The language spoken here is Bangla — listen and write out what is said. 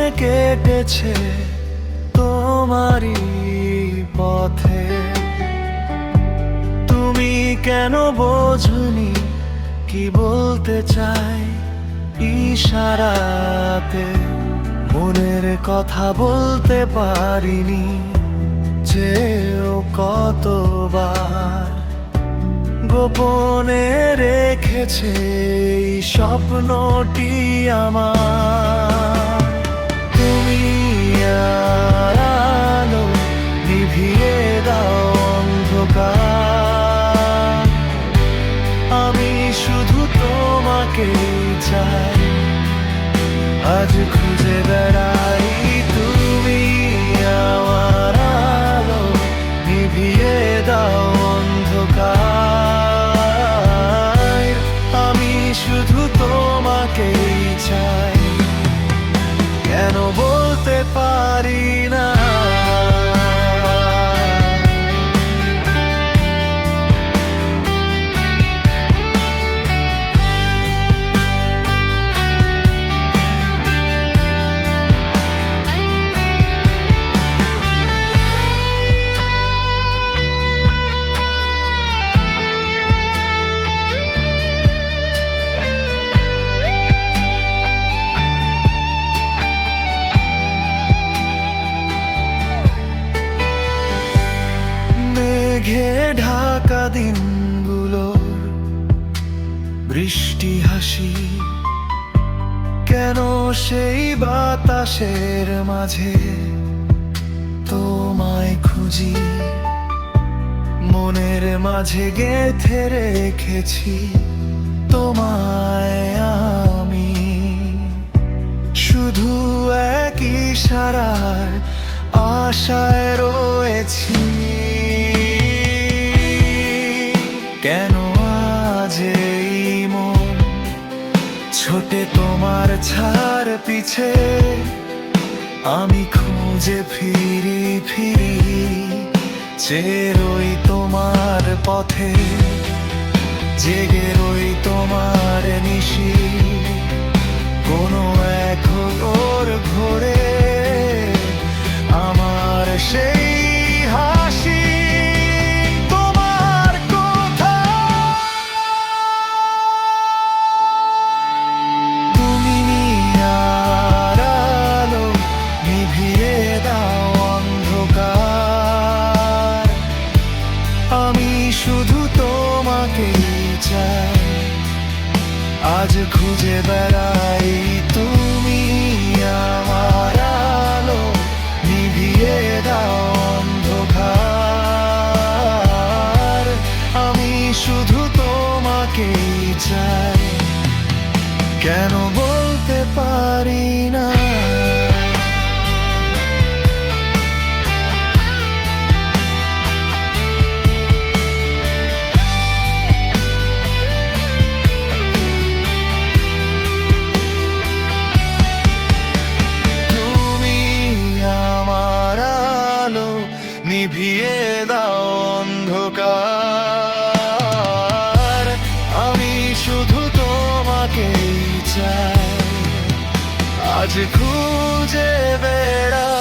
সময় কেটেছে তোমারই পথে। তুমি কেন বোঝনি কি বলতে চাই ইশারাতে? মনের কথা বলতে পারিনি যেও কতবার গোপনে রেখেছে এই স্বপ্নটি আমার। তুমি আলো নিভিয়ে দাও অন্ধকার, আমি শুধু তোমাকেই চাই, আজ খুঁজে বেড়াই। তুমি আমার আলো নিভিয়ে দাও অন্ধকার, আমি শুধু তোমাকেই চাই, কেন বলতে পারি না? মেঘে ঢাকা দিনগুলোর বৃষ্টি হাসি, কেন সেই বাতাসের মাঝে তোমায় খুঁজি? মনের মাঝে গেঁথে রেখেছি তোমায় আমি, শুধু এক ইশারার আশায় রয়েছি। কেন আজ এই মন ছোটে তোমার ছাড় পিছে? আমি খুঁজে ফিরি ফিরি চেয়ে রই তোমার পথে, জেগে রই তোমার নিশি কোনো এক ওর ঘোরে আমার সেই হাসি। তোমার কথা তুমি আর আলো নিভিয়ে দাও অন্ধকার, আমি শুধু তোমাকেই চাই, আজ খুঁজে বেড়াই। তুমি আমার আলো নিভিয়ে দাও অন্ধকার, আমি শুধু তোমাকেই চাই, কেন বলতে পারি না? নিভিয়ে দাও অন্ধকার, আমি শুধু তোমাকেই চাই, আজ খুঁজে বেড়াই।